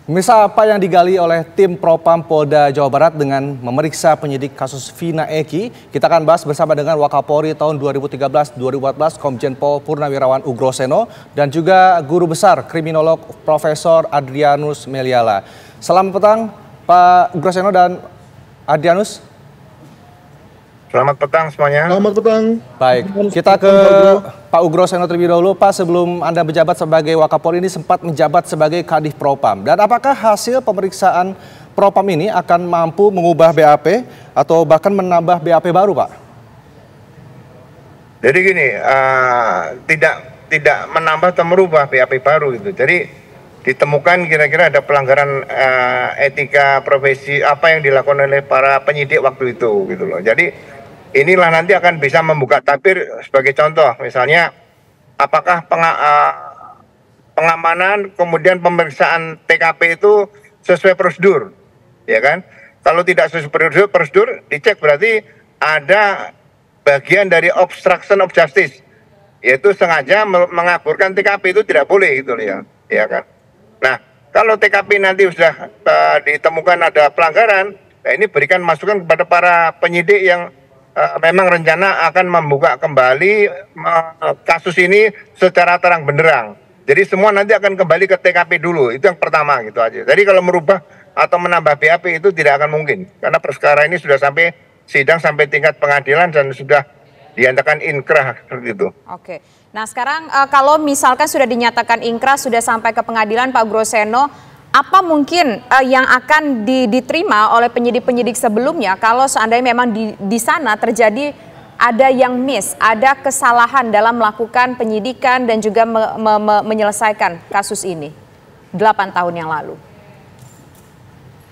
Pemirsa, apa yang digali oleh tim Propam Polda Jawa Barat dengan memeriksa penyidik kasus Vina Eki? Kita akan bahas bersama dengan Wakapolri tahun 2013-2014 Komjen Pol Purnawirawan Ugroseno dan juga Guru Besar Kriminolog Profesor Adrianus Meliala. Selamat petang Pak Ugroseno dan Adrianus. Selamat petang semuanya. Selamat petang. Baik, kita ke Pak Ugroseno terlebih dahulu. Pak, sebelum Anda menjabat sebagai Wakapolri ini sempat menjabat sebagai Kadif Propam. Dan apakah hasil pemeriksaan Propam ini akan mampu mengubah BAP atau bahkan menambah BAP baru, Pak? Jadi gini, tidak menambah atau merubah BAP baru gitu. Jadi ditemukan kira-kira ada pelanggaran etika profesi apa yang dilakukan oleh para penyidik waktu itu gitu loh. Jadi inilah nanti akan bisa membuka tabir sebagai contoh, misalnya apakah pengamanan kemudian pemeriksaan TKP itu sesuai prosedur, ya kan? Kalau tidak sesuai prosedur, dicek berarti ada bagian dari obstruction of justice, yaitu sengaja mengaburkan TKP itu tidak boleh gitu ya kan? Nah, kalau TKP nanti sudah ditemukan ada pelanggaran, nah ini berikan masukan kepada para penyidik yang memang rencana akan membuka kembali kasus ini secara terang benderang. Jadi semua nanti akan kembali ke TKP dulu, itu yang pertama gitu aja. Jadi kalau merubah atau menambah BAP itu tidak akan mungkin, karena perkara ini sudah sampai sidang sampai tingkat pengadilan dan sudah dinyatakan inkrah gitu. Oke, nah sekarang kalau misalkan sudah dinyatakan inkrah, sudah sampai ke pengadilan Pak Ugroseno, apa mungkin yang akan diterima oleh penyidik-penyidik sebelumnya kalau seandainya memang di sana terjadi ada yang miss, ada kesalahan dalam melakukan penyidikan dan juga menyelesaikan kasus ini 8 tahun yang lalu?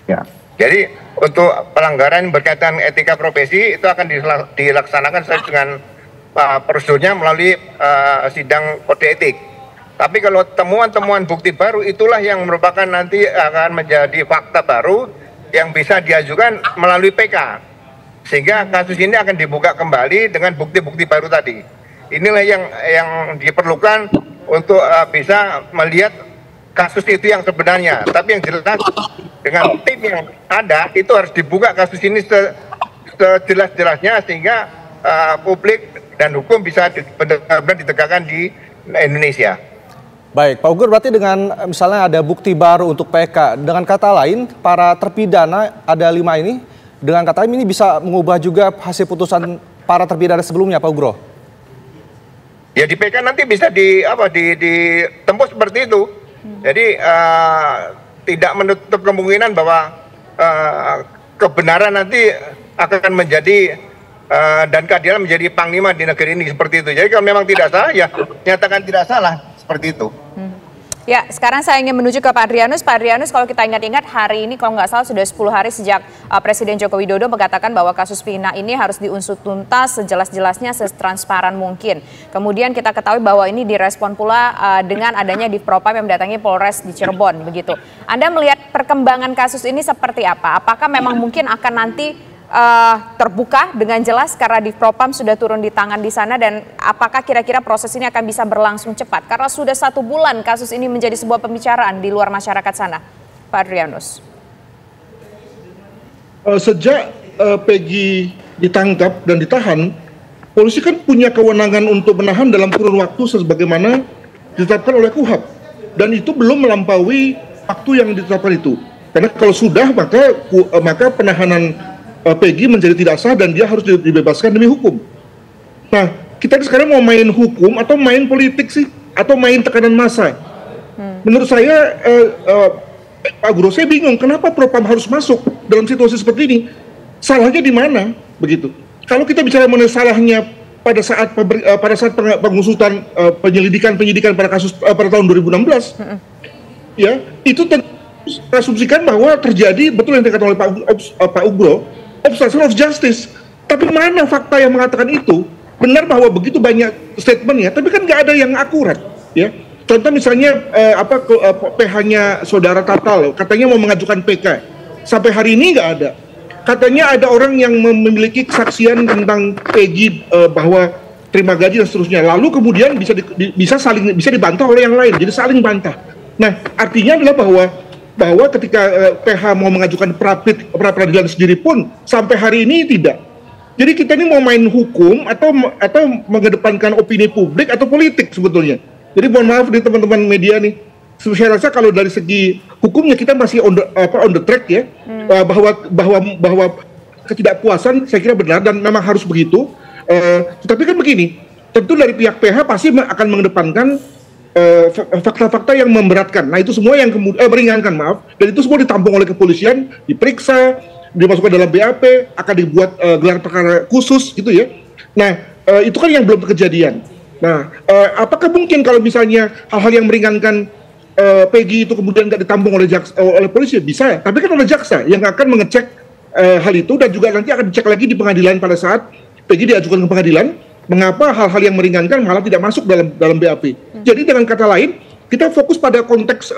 Ya, jadi untuk pelanggaran berkaitan etika profesi itu akan dilaksanakan sesuai dengan prosedurnya melalui sidang kode etik. Tapi kalau temuan-temuan bukti baru itulah yang merupakan nanti akan menjadi fakta baru yang bisa diajukan melalui PK. Sehingga kasus ini akan dibuka kembali dengan bukti-bukti baru tadi. Inilah yang diperlukan untuk bisa melihat kasus itu yang sebenarnya. Tapi yang jelas dengan tim yang ada itu harus dibuka kasus ini sejelas-jelasnya sehingga publik dan hukum bisa benar-benar ditegakkan di Indonesia. Baik, Pak Ugur, berarti dengan misalnya ada bukti baru untuk PK, dengan kata lain para terpidana ada 5 ini, dengan kata lain ini bisa mengubah juga hasil putusan para terpidana sebelumnya, Pak Ugro? Ya di PK nanti bisa ditembus seperti itu. Jadi tidak menutup kemungkinan bahwa kebenaran nanti akan menjadi dan keadilan menjadi panglima di negeri ini seperti itu. Jadi kalau memang tidak salah ya nyatakan tidak salah. Seperti itu. Ya, sekarang saya ingin menuju ke Pak Adrianus. Pak Adrianus, kalau kita ingat-ingat hari ini kalau nggak salah sudah 10 hari sejak Presiden Joko Widodo mengatakan bahwa kasus Vina ini harus diusut tuntas sejelas-jelasnya, setransparan mungkin. Kemudian kita ketahui bahwa ini direspon pula dengan adanya Div Propam yang mendatangi Polres di Cirebon begitu. Anda melihat perkembangan kasus ini seperti apa? Apakah memang mungkin akan nanti terbuka dengan jelas karena Div Propam sudah turun di tangan di sana, dan apakah kira-kira proses ini akan bisa berlangsung cepat karena sudah 1 bulan kasus ini menjadi sebuah pembicaraan di luar masyarakat sana, Pak Adrianus? Sejak Peggy ditangkap dan ditahan, polisi kan punya kewenangan untuk menahan dalam kurun waktu sebagaimana ditetapkan oleh KUHAP, dan itu belum melampaui waktu yang ditetapkan itu. Karena kalau sudah maka penahanan Peggy menjadi tidak sah dan dia harus dibebaskan demi hukum. Nah, kita sekarang mau main hukum atau main politik sih? Atau main tekanan massa? Menurut saya, Pak Guru, saya bingung kenapa Propam harus masuk dalam situasi seperti ini. Salahnya di mana? Begitu. Kalau kita bicara mengenai salahnya pada saat pengusutan penyidikan pada kasus pada tahun 2016, ya itu asumsikan bahwa terjadi betul yang dikatakan oleh Pak Ugro, obstruction of justice. Tapi mana fakta yang mengatakan itu? Benar bahwa begitu banyak statementnya, tapi kan nggak ada yang akurat, ya. Contoh misalnya PH-nya saudara Tatal, katanya mau mengajukan PK, sampai hari ini nggak ada. Katanya ada orang yang memiliki kesaksian tentang Peggy bahwa terima gaji dan seterusnya. Lalu kemudian bisa dibantah oleh yang lain, jadi saling bantah. Nah, artinya adalah bahwa bahwa ketika PH mau mengajukan pra peradilan sendiri pun sampai hari ini tidak. Jadi kita ini mau main hukum atau mengedepankan opini publik atau politik sebetulnya. Jadi mohon maaf nih teman-teman media nih. Saya rasa kalau dari segi hukumnya kita masih on the track ya, bahwa ketidakpuasan saya kira benar dan memang harus begitu. Tetapi kan begini, tentu dari pihak PH pasti akan mengedepankan fakta-fakta yang memberatkan. Nah itu semua yang kemudian meringankan, maaf, dan itu semua ditampung oleh kepolisian, diperiksa, dimasukkan dalam BAP, akan dibuat gelar perkara khusus gitu ya. Nah itu kan yang belum kejadian. Nah apakah mungkin kalau misalnya hal-hal yang meringankan Peggy itu kemudian nggak ditampung oleh polisi? Bisa, tapi kan ada jaksa yang akan mengecek hal itu dan juga nanti akan dicek lagi di pengadilan pada saat Peggy diajukan ke pengadilan. Mengapa hal-hal yang meringankan malah tidak masuk dalam BAP? Jadi dengan kata lain, kita fokus pada konteks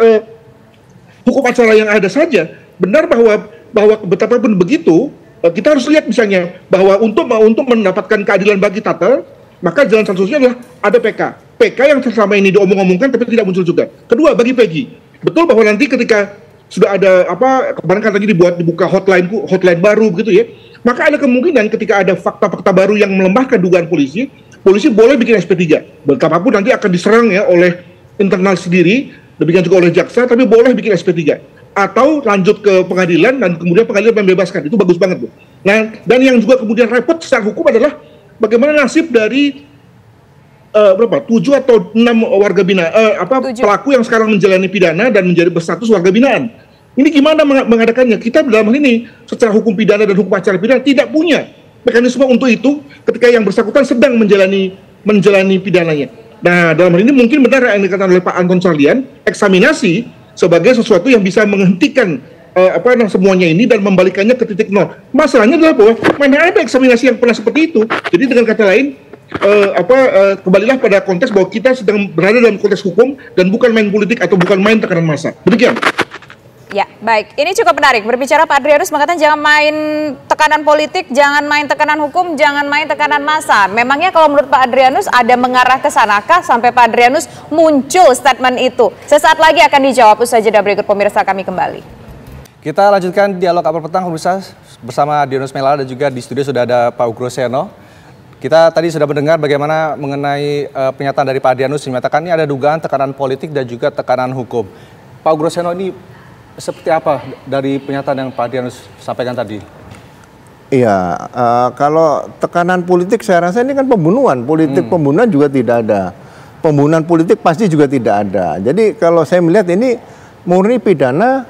hukum acara yang ada saja. Benar bahwa betapapun begitu, kita harus lihat misalnya bahwa untuk mendapatkan keadilan bagi Tatel, maka jalan satu-satunya adalah ada PK. PK yang selama ini diomong-omongkan tapi tidak muncul juga. Kedua, bagi Peggy, betul bahwa nanti ketika sudah ada kemarin katanya dibuka hotline baru begitu ya. Maka ada kemungkinan ketika ada fakta-fakta baru yang melemahkan dugaan polisi boleh bikin SP3. Betapapun nanti akan diserang ya oleh internal sendiri, demikian juga oleh jaksa, tapi boleh bikin SP3. Atau lanjut ke pengadilan dan kemudian pengadilan membebaskan. Itu bagus banget, Bu. Nah, dan yang juga kemudian repot secara hukum adalah bagaimana nasib dari 7 atau 6 warga binaan, pelaku yang sekarang menjalani pidana dan menjadi berstatus warga binaan. Ini gimana mengadakannya? Kita dalam hal ini secara hukum pidana dan hukum acara pidana tidak punya mekanisme untuk itu ketika yang bersangkutan sedang menjalani pidananya. Nah, dalam hal ini mungkin benar yang dikatakan oleh Pak Anton Carlyan, eksaminasi sebagai sesuatu yang bisa menghentikan semuanya ini dan membalikannya ke titik nol. Masalahnya adalah bahwa mana ada eksaminasi yang pernah seperti itu. Jadi dengan kata lain, kembalilah pada konteks bahwa kita sedang berada dalam konteks hukum dan bukan main politik atau bukan main tekanan massa. Demikian. Ya, baik. Ini cukup menarik. Berbicara Pak Adrianus mengatakan jangan main tekanan politik, jangan main tekanan hukum, jangan main tekanan massa. Memangnya kalau menurut Pak Adrianus ada mengarah ke sanakah sampai Pak Adrianus muncul statement itu? Sesaat lagi akan dijawab usai jeda berikut, pemirsa, kami kembali. Kita lanjutkan dialog apel petang pemirsa bersama Adrianus Melala dan juga di studio sudah ada Pak Ugroseno. Kita tadi sudah mendengar bagaimana mengenai pernyataan dari Pak Adrianus menyatakan ini ada dugaan tekanan politik dan juga tekanan hukum. Pak Ugroseno, ini seperti apa dari pernyataan yang Pak Adrianus sampaikan tadi? Iya, kalau tekanan politik saya rasa ini kan pembunuhan. Pembunuhan juga tidak ada. Pembunuhan politik pasti juga tidak ada. Jadi kalau saya melihat ini murni pidana,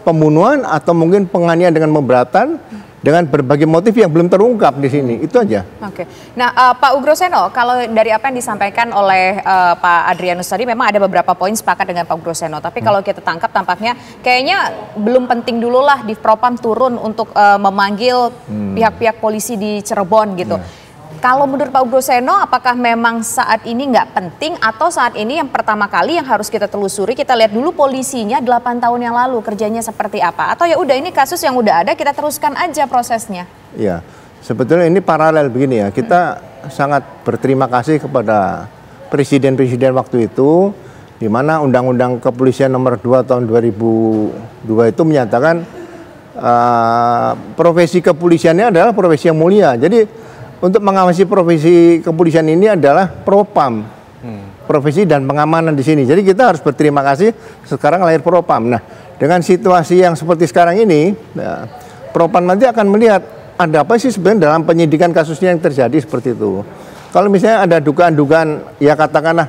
pembunuhan atau mungkin penganiayaan dengan memberatan dengan berbagai motif yang belum terungkap di sini. Itu aja. Oke. Nah, Pak Ugroseno, kalau dari apa yang disampaikan oleh Pak Adrianus tadi memang ada beberapa poin sepakat dengan Pak Ugroseno. Tapi kalau kita tangkap tampaknya kayaknya belum penting dulu lah di Propam turun untuk memanggil pihak-pihak polisi di Cirebon gitu. Kalau menurut Pak Ugroseno, apakah memang saat ini nggak penting atau saat ini yang pertama kali yang harus kita telusuri, kita lihat dulu polisinya 8 tahun yang lalu kerjanya seperti apa? Atau ya udah ini kasus yang udah ada, kita teruskan aja prosesnya? Ya, sebetulnya ini paralel begini ya. Kita sangat berterima kasih kepada presiden-presiden waktu itu, di mana Undang-Undang Kepolisian Nomor 2 tahun 2002 itu menyatakan profesi kepolisiannya adalah profesi yang mulia. Jadi untuk mengawasi profesi kepolisian ini adalah Propam, profesi dan pengamanan di sini. Jadi kita harus berterima kasih sekarang lahir Propam. Nah, dengan situasi yang seperti sekarang ini, Propam nanti akan melihat ada apa sih sebenarnya dalam penyidikan kasusnya yang terjadi seperti itu. Kalau misalnya ada dugaan-dugaan, ya katakanlah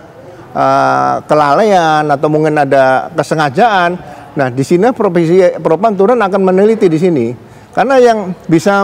kelalaian atau mungkin ada kesengajaan, nah di sini profesi Propam turun akan meneliti di sini. Karena yang bisa